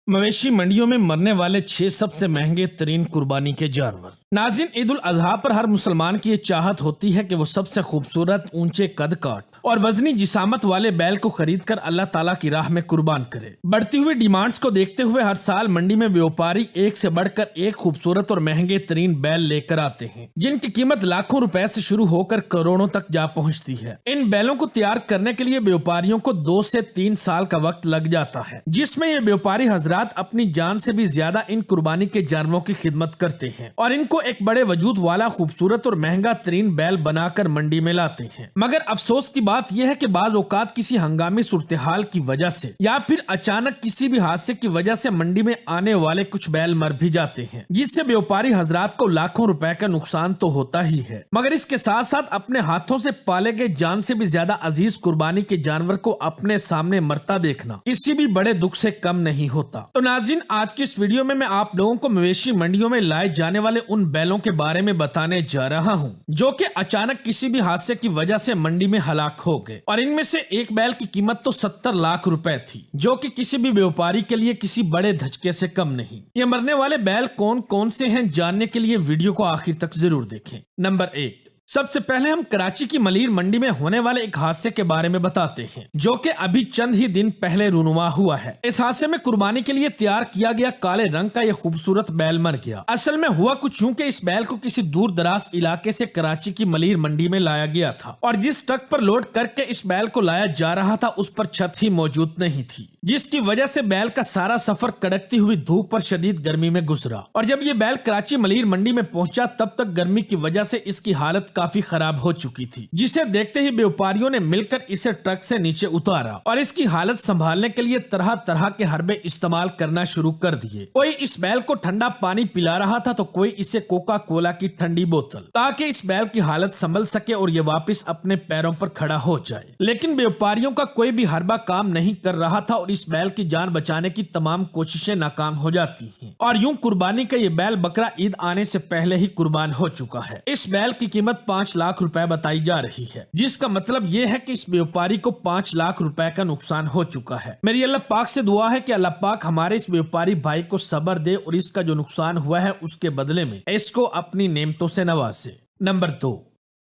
मवेशी मंडियों में मरने वाले 6 सबसे महंगे तरीन कुर्बानी के जानवर। नाज़रीन, ईद उल अजहा पर हर मुसलमान की ये चाहत होती है कि वो सबसे खूबसूरत, ऊंचे कद काट और वजनी जिसामत वाले बैल को खरीद कर अल्लाह ताला की राह में कुर्बान करे। बढ़ती हुई डिमांड्स को देखते हुए हर साल मंडी में व्यापारी एक से बढ़कर एक खूबसूरत और महंगे तरीन बैल लेकर आते हैं, जिनकी कीमत लाखों रुपए से शुरू होकर करोड़ों तक जा पहुंचती है। इन बैलों को तैयार करने के लिए व्यापारियों को 2 से 3 साल का वक्त लग जाता है, जिसमें ये व्यापारी हजरात अपनी जान से भी ज्यादा इन कुर्बानी के जानवरों की खिदमत करते हैं और इनको एक बड़े वजूद वाला खूबसूरत और महंगा तरीन बैल बनाकर मंडी में लाते हैं। मगर अफसोस की बात यह है कि बाज औकात किसी हंगामी सूरत-ए-हाल की वजह से या फिर अचानक किसी भी हादसे की वजह से मंडी में आने वाले कुछ बैल मर भी जाते हैं, जिससे व्यापारी हजरात को लाखों रुपए का नुकसान तो होता ही है, मगर इसके साथ साथ अपने हाथों से पाले गए जान से भी ज्यादा अजीज कुर्बानी के जानवर को अपने सामने मरता देखना किसी भी बड़े दुख से कम नहीं होता। तो नाज़रीन, आज की इस वीडियो में मैं आप लोगों को मवेशी मंडियों में लाए जाने वाले उन बैलों के बारे में बताने जा रहा हूं, जो कि अचानक किसी भी हादसे की वजह से मंडी में हलाक हो गए। और इनमें से एक बैल की कीमत तो 70 लाख रुपए थी, जो कि किसी भी व्यापारी के लिए किसी बड़े धचके से कम नहीं। ये मरने वाले बैल कौन कौन से हैं, जानने के लिए वीडियो को आखिर तक जरूर देखें। नंबर 1, सबसे पहले हम कराची की मलीर मंडी में होने वाले एक हादसे के बारे में बताते हैं, जो कि अभी चंद ही दिन पहले रूनुमा हुआ है। इस हादसे में कुर्बानी के लिए तैयार किया गया काले रंग का यह खूबसूरत बैल मर गया। असल में हुआ कुछ यूं कि इस बैल को किसी दूर दराज इलाके से कराची की मलीर मंडी में लाया गया था और जिस ट्रक पर लोड करके इस बैल को लाया जा रहा था उस पर छत ही मौजूद नहीं थी, जिसकी वजह से बैल का सारा सफर कड़कती हुई धूप पर शदीद गर्मी में गुजरा। और जब ये बैल कराची मलीर मंडी में पहुंचा तब तक गर्मी की वजह से इसकी हालत काफी खराब हो चुकी थी, जिसे देखते ही व्यापारियों ने मिलकर इसे ट्रक से नीचे उतारा और इसकी हालत संभालने के लिए तरह तरह के हरबे इस्तेमाल करना शुरू कर दिए। कोई इस बैल को ठंडा पानी पिला रहा था तो कोई इसे कोका कोला की ठंडी बोतल, ताकि इस बैल की हालत संभल सके और ये वापस अपने पैरों पर खड़ा हो जाए। लेकिन व्यापारियों का कोई भी हरबा काम नहीं कर रहा था और इस बैल की जान बचाने की तमाम कोशिशें नाकाम हो जाती हैं और यूं कुर्बानी का ये बैल बकरा ईद आने से पहले ही कुर्बान हो चुका है। इस बैल की कीमत 5 लाख रुपए बताई जा रही है, जिसका मतलब ये है कि इस व्यापारी को 5 लाख रुपए का नुकसान हो चुका है। मेरी अल्लाह पाक से दुआ है कि अल्लाह पाक हमारे इस व्यापारी भाई को सब्र दे और इसका जो नुकसान हुआ है उसके बदले में इसको अपनी नेमतों से नवाजे। नंबर 2,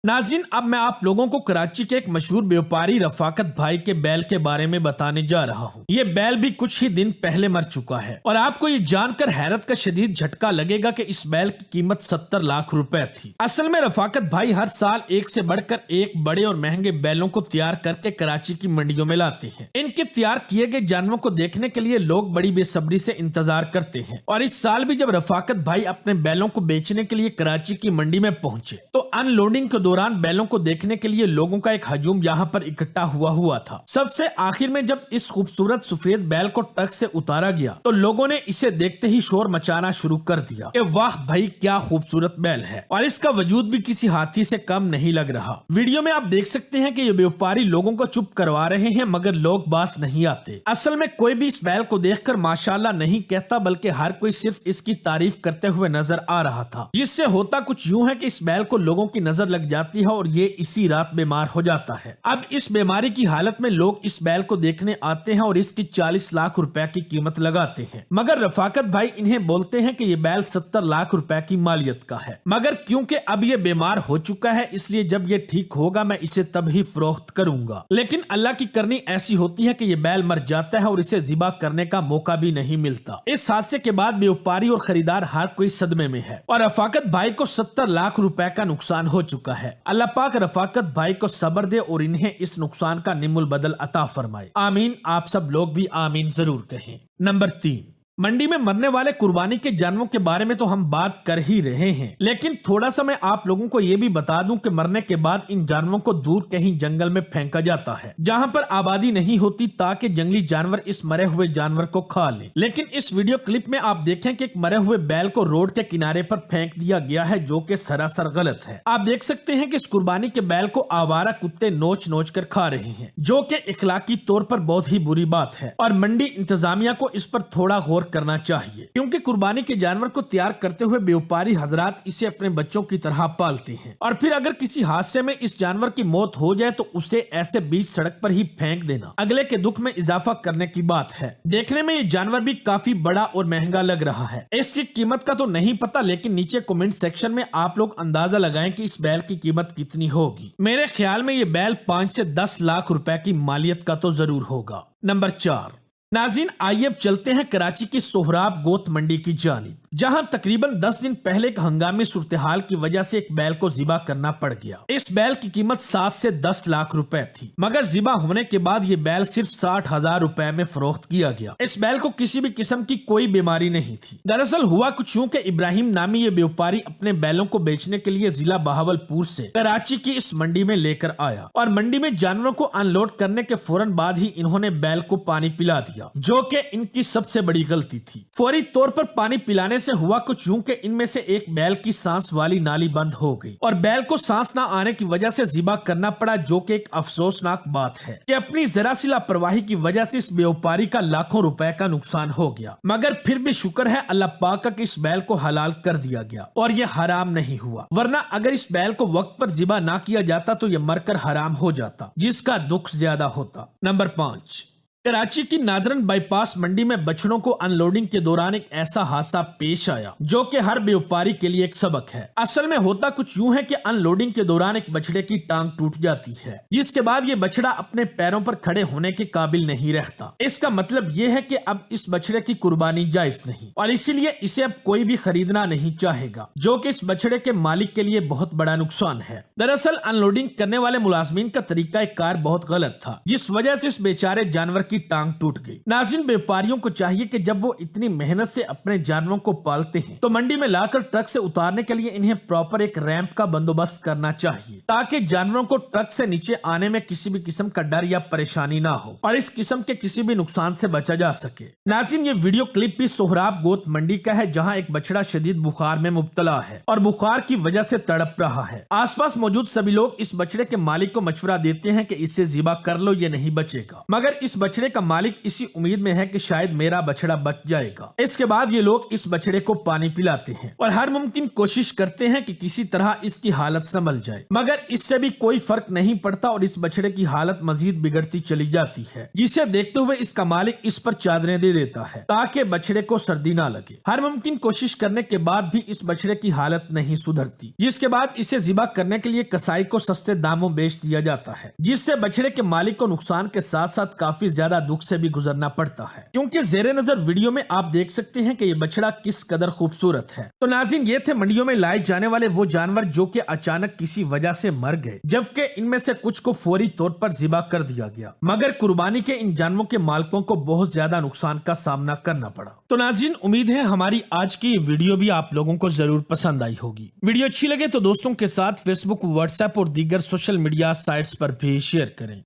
नाज़रीन, अब मैं आप लोगों को कराची के एक मशहूर व्यापारी रफाकत भाई के बैल के बारे में बताने जा रहा हूँ। ये बैल भी कुछ ही दिन पहले मर चुका है और आपको ये जानकर हैरत का शदीद झटका लगेगा कि इस बैल की कीमत 70 लाख रुपए थी। असल में रफाकत भाई हर साल एक से बढ़कर एक बड़े और महंगे बैलों को तैयार करके कराची की मंडियों में लाते हैं। इनके तैयार किए गए जानवरों को देखने के लिए लोग बड़ी बेसब्री से इंतजार करते हैं और इस साल भी जब रफाकत भाई अपने बैलों को बेचने के लिए कराची की मंडी में पहुंचे तो अनलोडिंग के दौरान बैलों को देखने के लिए लोगों का एक हजूम यहाँ पर इकट्ठा हुआ था। सबसे आखिर में जब इस खूबसूरत सफेद बैल को ट्रक से उतारा गया तो लोगों ने इसे देखते ही शोर मचाना शुरू कर दिया कि वाह भाई, क्या खूबसूरत बैल है और इसका वजूद भी किसी हाथी से कम नहीं लग रहा। वीडियो में आप देख सकते हैं कि ये व्यापारी लोगों को चुप करवा रहे हैं, मगर लोग बास नहीं आते। असल में कोई भी इस बैल को देखकर माशाल्लाह नहीं कहता, बल्कि हर कोई सिर्फ इसकी तारीफ करते हुए नजर आ रहा था, जिससे होता कुछ यूं है कि इस बैल को लोगों की नजर लग जाती है और ये इसी रात बीमार हो जाता है। अब इस बीमारी की हालत में लोग इस बैल को देखने आते हैं और इसकी 40 लाख रुपए की कीमत लगाते हैं, मगर रफाकत भाई इन्हें बोलते हैं कि ये बैल 70 लाख रुपए की मालियत का है, मगर क्योंकि अब ये बीमार हो चुका है इसलिए जब ये ठीक होगा मैं इसे तब ही फरोख्त करूंगा। लेकिन अल्लाह की करनी ऐसी होती है कि ये बैल मर जाता है और इसे ज़िबा करने का मौका भी नहीं मिलता। इस हादसे के बाद व्यापारी और खरीदार हर कोई सदमे में है और रफाकत भाई को 70 लाख रुपए का नुकसान हो चुका है। अल्लाह पाक रफाकत भाई को सब्र दे और इन्हें इस नुकसान का निमुल बदल अता फरमाए। आमीन। आप सब लोग भी आमीन जरूर कहें। नंबर 3, मंडी में मरने वाले कुर्बानी के जानवरों के बारे में तो हम बात कर ही रहे हैं, लेकिन थोड़ा सा मैं आप लोगों को ये भी बता दूं कि मरने के बाद इन जानवरों को दूर कहीं जंगल में फेंका जाता है, जहां पर आबादी नहीं होती, ताकि जंगली जानवर इस मरे हुए जानवर को खा लें। लेकिन इस वीडियो क्लिप में आप देखें कि एक मरे हुए बैल को रोड के किनारे पर फेंक दिया गया है, जो कि सरासर गलत है। आप देख सकते हैं कि इस कुर्बानी के बैल को आवारा कुत्ते नोच नोच कर खा रहे हैं, जो कि इखलाकी तौर पर बहुत ही बुरी बात है और मंडी इंतजामिया को इस पर थोड़ा गौर करना चाहिए, क्योंकि कुर्बानी के जानवर को तैयार करते हुए व्यापारी हजरात इसे अपने बच्चों की तरह पालते हैं और फिर अगर किसी हादसे में इस जानवर की मौत हो जाए तो उसे ऐसे बीच सड़क पर ही फेंक देना अगले के दुख में इजाफा करने की बात है। देखने में ये जानवर भी काफी बड़ा और महंगा लग रहा है। इसकी कीमत का तो नहीं पता, लेकिन नीचे कमेंट सेक्शन में आप लोग अंदाजा लगाएं कि इस बैल की कीमत कितनी होगी। मेरे ख्याल में ये बैल 5 से 10 लाख रुपए की मालियत का तो जरूर होगा। नंबर 4। नाज़रीन, आइए अब चलते हैं कराची की सोहराब गोत मंडी की जानिब, जहां तकरीबन 10 दिन पहले एक हंगामी सूरत-ए-हाल की वजह से एक बैल को ज़िबा करना पड़ गया। इस बैल की कीमत 7 से 10 लाख रुपए थी, मगर ज़िबा होने के बाद ये बैल सिर्फ 60,000 रुपए में फरोख्त किया गया। इस बैल को किसी भी किस्म की कोई बीमारी नहीं थी। दरअसल हुआ कुछ यूं कि इब्राहिम नामी ये व्यापारी अपने बैलों को बेचने के लिए जिला बहावलपुर से कराची की इस मंडी में लेकर आया और मंडी में जानवरों को अनलोड करने के फौरन बाद ही इन्होंने बैल को पानी पिला दिया, जो कि इनकी सबसे बड़ी गलती थी। फौरी तौर पर पानी पिलाने से हुआ कुछ यूं कि इनमें से एक बैल की सांस वाली नाली बंद हो गई और बैल को सांस न आने की वजह से ज़िबा करना पड़ा, जो कि एक अफसोसनाक बात है कि अपनी जरा सी लापरवाही की वजह से इस व्यापारी का लाखों रुपए का नुकसान हो गया। मगर फिर भी शुक्र है अल्लाह पाक का कि इस बैल को हलाल कर दिया गया और ये हराम नहीं हुआ, वरना अगर इस बैल को वक्त पर ज़िबा ना किया जाता तो ये मरकर हराम हो जाता, जिसका दुख ज्यादा होता। नंबर 5। कराची की नादरन बाईपास मंडी में बछड़ों को अनलोडिंग के दौरान एक ऐसा हादसा पेश आया जो कि हर व्यापारी के लिए एक सबक है। असल में होता कुछ यूं है कि अनलोडिंग के दौरान एक बछड़े की टांग टूट जाती है, जिसके बाद ये बछड़ा अपने पैरों पर खड़े होने के काबिल नहीं रहता। इसका मतलब ये है कि अब इस बछड़े की कुर्बानी जायज नहीं और इसीलिए इसे अब कोई भी खरीदना नहीं चाहेगा, जो कि इस बछड़े के मालिक के लिए बहुत बड़ा नुकसान है। दरअसल अनलोडिंग करने वाले मुलाजमीन का तरीका कार बहुत गलत था, जिस वजह से इस बेचारे जानवर की टांग टूट गई। नाज़रीन, व्यापारियों को चाहिए कि जब वो इतनी मेहनत से अपने जानवरों को पालते हैं तो मंडी में लाकर ट्रक से उतारने के लिए इन्हें प्रॉपर एक रैंप का बंदोबस्त करना चाहिए, ताकि जानवरों को ट्रक से नीचे आने में किसी भी किस्म का डर या परेशानी ना हो और इस किस्म के किसी भी नुकसान से बचा जा सके। नाज़रीन, ये वीडियो क्लिप भी सोहराब गोत मंडी का है, जहाँ एक बछड़ा शदीद बुखार में मुब्तला है और बुखार की वजह से तड़प रहा है। आसपास मौजूद सभी लोग इस बछड़े के मालिक को मशवरा देते हैं कि इसे ज़िबा कर लो, ये नहीं बचेगा, मगर इस बछड़े का मालिक इसी उम्मीद में है कि शायद मेरा बछड़ा बच जाएगा। इसके बाद ये लोग इस बछड़े को पानी पिलाते हैं और हर मुमकिन कोशिश करते हैं कि किसी तरह इसकी हालत संभल जाए, मगर इससे भी कोई फर्क नहीं पड़ता और इस बछड़े की हालत मजीद बिगड़ती चली जाती है, जिसे देखते हुए इसका मालिक इस पर चादरें दे देता है ताकि बछड़े को सर्दी ना लगे। हर मुमकिन कोशिश करने के बाद भी इस बछड़े की हालत नहीं सुधरती, जिसके बाद इसे ज़िबा करने के लिए कसाई को सस्ते दामों बेच दिया जाता है, जिससे बछड़े के मालिक को नुकसान के साथ साथ काफी ज्यादा दुख से भी गुजरना पड़ता है, क्योंकि जेरे नजर वीडियो में आप देख सकते हैं कि ये बछड़ा किस कदर खूबसूरत है। तो नाज़रीन, ये थे मंडियों में लाए जाने वाले वो जानवर जो कि अचानक किसी वजह से मर गए, जबकि इनमें से कुछ को फौरी तौर पर ज़िबा कर दिया गया, मगर कुर्बानी के इन जानवरों के मालिकों को बहुत ज्यादा नुकसान का सामना करना पड़ा। तो नाज़रीन, उम्मीद है हमारी आज की वीडियो भी आप लोगों को जरूर पसंद आई होगी। वीडियो अच्छी लगे तो दोस्तों के साथ फेसबुक, व्हाट्सएप और दीगर सोशल मीडिया साइट्स पर भी शेयर करें।